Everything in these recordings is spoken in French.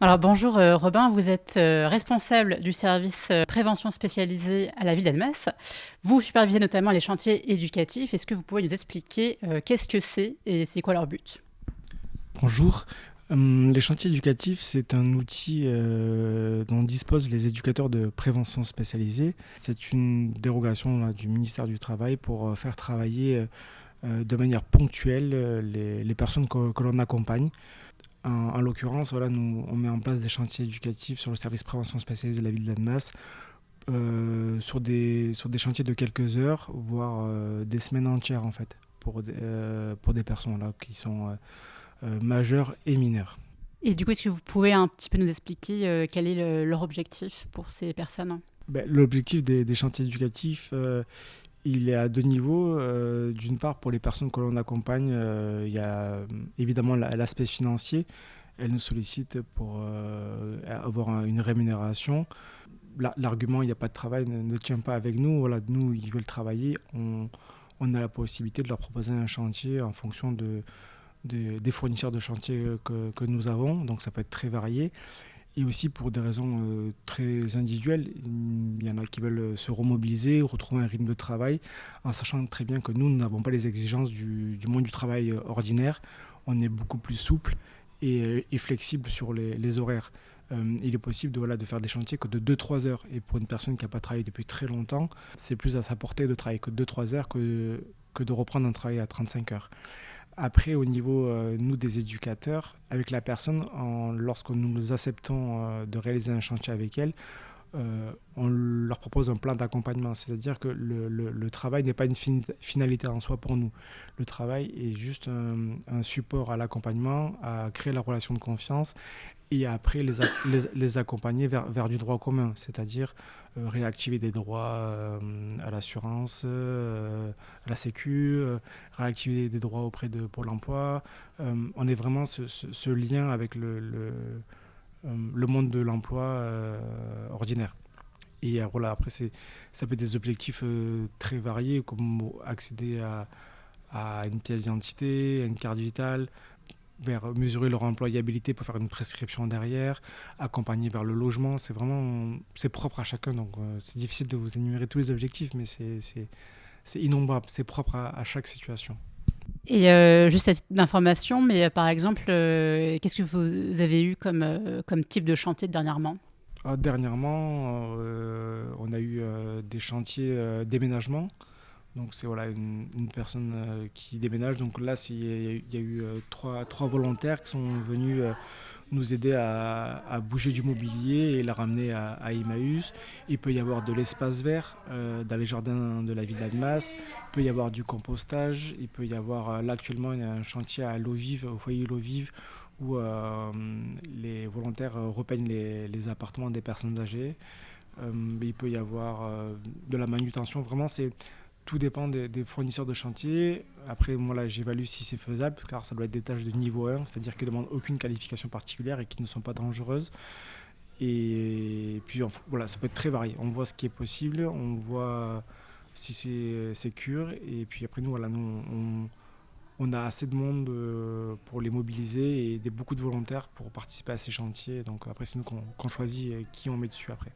Alors bonjour Robin, vous êtes responsable du service prévention spécialisé à la ville d'Annemasse. Vous supervisez notamment les chantiers éducatifs. Est-ce que vous pouvez nous expliquer qu'est-ce que c'est et c'est quoi leur but? Bonjour. Les chantiers éducatifs, c'est un outil dont disposent les éducateurs de prévention spécialisés. C'est une dérogation là, du ministère du Travail pour faire travailler de manière ponctuelle les personnes que l'on accompagne. En l'occurrence, voilà, nous, on met en place des chantiers éducatifs sur le service prévention spécialisé de la ville d'Annemasse, sur des chantiers de quelques heures, voire des semaines entières en fait, pour des personnes là, qui sont majeurs et mineurs. Et du coup, est-ce que vous pouvez un petit peu nous expliquer quel est leur objectif pour ces personnes? L'objectif des chantiers éducatifs, il est à deux niveaux. D'une part, pour les personnes que l'on accompagne, il y a évidemment l'aspect financier. Elles nous sollicitent pour avoir une rémunération. L'argument il n'y a pas de travail ne tient pas avec nous. Voilà, nous, ils veulent travailler. On a la possibilité de leur proposer un chantier en fonction des fournisseurs de chantier que nous avons. Donc ça peut être très varié. Et aussi pour des raisons très individuelles, il y en a qui veulent se remobiliser, retrouver un rythme de travail, en sachant très bien que nous n'avons pas les exigences du monde du travail ordinaire. On est beaucoup plus souple et flexible sur les horaires. Il est possible de faire des chantiers que de 2-3 heures. Et pour une personne qui n'a pas travaillé depuis très longtemps, c'est plus à sa portée de travailler que 2-3 heures que de reprendre un travail à 35 heures. Après, au niveau, nous, des éducateurs, avec la personne, lorsque nous acceptons de réaliser un chantier avec elle, on leur propose un plan d'accompagnement. C'est-à-dire que le travail n'est pas une finalité en soi pour nous. Le travail est juste un support à l'accompagnement, à créer la relation de confiance et après les accompagner vers du droit commun, c'est-à-dire réactiver des droits à l'assurance, à la sécu, réactiver des droits auprès de Pôle emploi. On est vraiment ce lien avec le monde de l'emploi ordinaire. Et voilà, après, ça peut être des objectifs très variés, comme accéder à une pièce d'identité, à une carte vitale, vers mesurer leur employabilité pour faire une prescription derrière, accompagner vers le logement. C'est propre à chacun, donc c'est difficile de vous énumérer tous les objectifs, mais c'est innombrable, c'est propre à chaque situation. Et juste à titre d'information, mais par exemple, qu'est-ce que vous avez eu comme type de chantier dernièrement? Dernièrement, on a eu des chantiers déménagement. Donc c'est voilà, une personne qui déménage. Donc là, il y a eu trois volontaires qui sont venus nous aider à bouger du mobilier et la ramener à Emmaüs. Il peut y avoir de l'espace vert dans les jardins de la ville d'Annemasse. Il peut y avoir du compostage. Il peut y avoir, là actuellement, il y a un chantier à l'eau vive, au foyer l'eau vive, où les volontaires repeignent les appartements des personnes âgées. Il peut y avoir de la manutention. Vraiment, tout dépend des fournisseurs de chantier. Après, moi, là, j'évalue si c'est faisable, car ça doit être des tâches de niveau 1, c'est-à-dire qui ne demandent aucune qualification particulière et qui ne sont pas dangereuses. Et puis, voilà, ça peut être très varié. On voit ce qui est possible, on voit si c'est sécure. Et puis après, nous, voilà, on a assez de monde pour les mobiliser et beaucoup de volontaires pour participer à ces chantiers. Donc après, c'est nous qu'on choisit qui on met dessus après.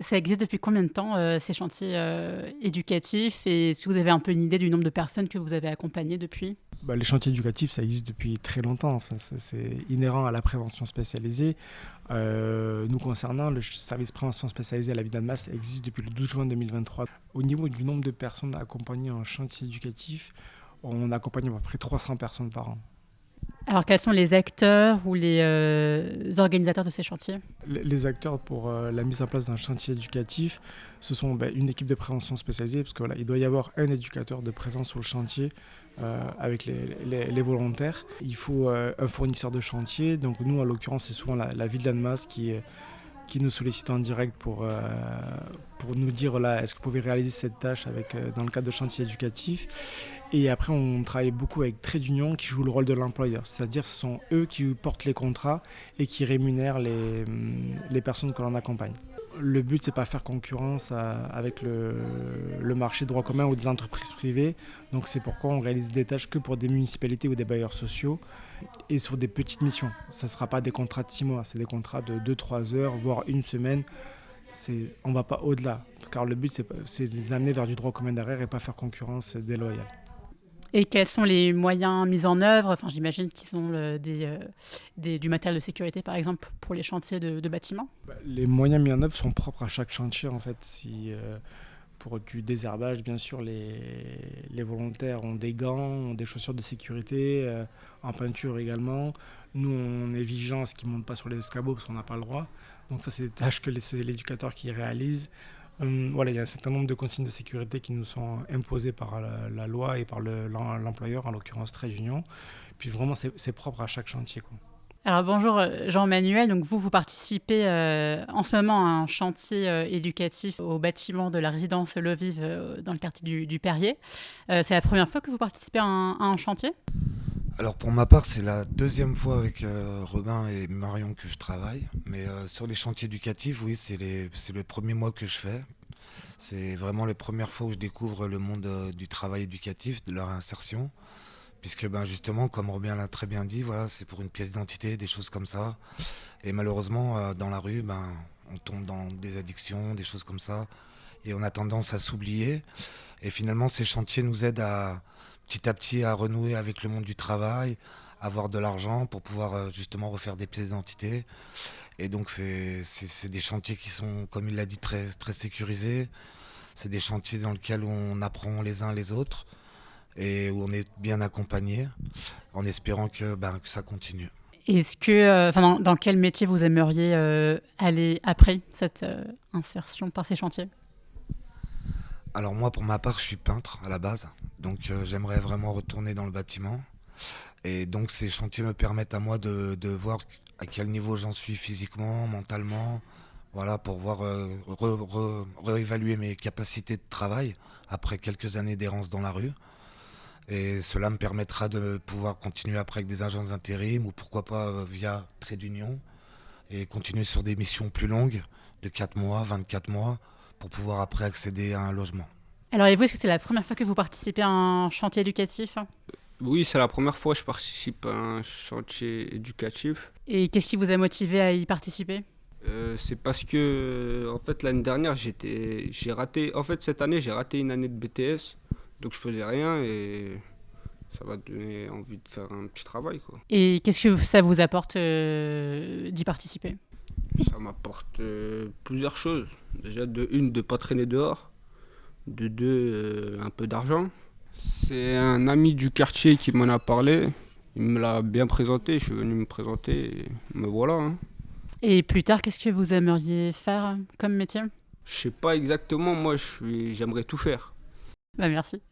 Ça existe depuis combien de temps, ces chantiers éducatifs? Et est-ce que vous avez un peu une idée du nombre de personnes que vous avez accompagnées depuis? Les chantiers éducatifs, ça existe depuis très longtemps. Enfin, c'est inhérent à la prévention spécialisée. Nous concernant, le service prévention spécialisé à la ville d'Annemasse existe depuis le 12 juin 2023. Au niveau du nombre de personnes accompagnées en chantier éducatif, on accompagne à peu près 300 personnes par an. Alors, quels sont les acteurs ou les organisateurs de ces chantiers? Les acteurs pour la mise en place d'un chantier éducatif, ce sont une équipe de prévention spécialisée, parce qu'il doit y avoir un éducateur de présence sur le chantier avec les volontaires. Il faut un fournisseur de chantier. Donc nous, en l'occurrence, c'est souvent la ville d'Annemasse qui nous sollicite en direct pour nous dire est-ce que vous pouvez réaliser cette tâche dans le cadre de chantier éducatif. Et après, on travaille beaucoup avec Trait d'Union qui joue le rôle de l'employeur. C'est-à-dire que ce sont eux qui portent les contrats et qui rémunèrent les personnes que l'on accompagne. Le but, c'est pas faire concurrence avec le marché droit commun ou des entreprises privées. Donc c'est pourquoi on réalise des tâches que pour des municipalités ou des bailleurs sociaux et sur des petites missions. Ça ne sera pas des contrats de 6 mois, c'est des contrats de 2-3 heures, voire une semaine. On ne va pas au-delà, car le but, c'est de les amener vers du droit commun derrière et pas faire concurrence déloyale. Et quels sont les moyens mis en œuvre? Enfin, j'imagine qu'ils ont du matériel de sécurité, par exemple, pour les chantiers de bâtiments. Les moyens mis en œuvre sont propres à chaque chantier, en fait. Pour du désherbage, bien sûr, les volontaires ont des gants, ont des chaussures de sécurité, en peinture également. Nous, on est vigilants à ce qu'ils ne montent pas sur les escabeaux parce qu'on n'a pas le droit. Donc ça, c'est des tâches que c'est l'éducateur qui réalise. Voilà, il y a un certain nombre de consignes de sécurité qui nous sont imposées par la loi et par l'employeur, en l'occurrence Trade Union. Puis vraiment, c'est propre à chaque chantier, quoi. Alors bonjour Jean-Manuel, donc vous participez en ce moment à un chantier éducatif au bâtiment de la résidence Le Vive dans le quartier du Perrier. C'est la première fois que vous participez à un chantier? Alors pour ma part, c'est la deuxième fois avec Robin et Marion que je travaille. Mais sur les chantiers éducatifs, oui, c'est le premier mois que je fais. C'est vraiment les premières fois où je découvre le monde du travail éducatif, de leur insertion. Puisque justement, comme Robin l'a très bien dit, voilà, c'est pour une pièce d'identité, des choses comme ça. Et malheureusement, dans la rue, on tombe dans des addictions, des choses comme ça. Et on a tendance à s'oublier. Et finalement, ces chantiers nous aident petit à petit à renouer avec le monde du travail, avoir de l'argent pour pouvoir justement refaire des pièces d'identité. Et donc, c'est des chantiers qui sont, comme il l'a dit, très, très sécurisés. C'est des chantiers dans lesquels on apprend les uns les autres et où on est bien accompagné, en espérant que ça continue. Est-ce que, dans quel métier vous aimeriez aller après cette insertion par ces chantiers? Alors moi, pour ma part, je suis peintre à la base, donc j'aimerais vraiment retourner dans le bâtiment. Et donc ces chantiers me permettent à moi de voir à quel niveau j'en suis physiquement, mentalement, voilà, pour voir réévaluer mes capacités de travail après quelques années d'errance dans la rue. Et cela me permettra de pouvoir continuer après avec des agences d'intérim ou pourquoi pas via Trade Union et continuer sur des missions plus longues de 4 mois, 24 mois pour pouvoir après accéder à un logement. Alors, et vous, est-ce que c'est la première fois que vous participez à un chantier éducatif? Oui, c'est la première fois que je participe à un chantier éducatif. Et qu'est-ce qui vous a motivé à y participer? C'est parce que, en fait, l'année dernière, j'ai raté. En fait, cette année, j'ai raté une année de BTS. Donc, je faisais rien et ça m'a donné envie de faire un petit travail, quoi. Et qu'est-ce que ça vous apporte d'y participer? Ça m'apporte plusieurs choses. Déjà, de une, de pas traîner dehors. De deux, un peu d'argent. C'est un ami du quartier qui m'en a parlé. Il me l'a bien présenté. Je suis venu me présenter et me voilà, hein. Et plus tard, qu'est-ce que vous aimeriez faire comme métier? Je sais pas exactement, moi j'aimerais tout faire. Merci.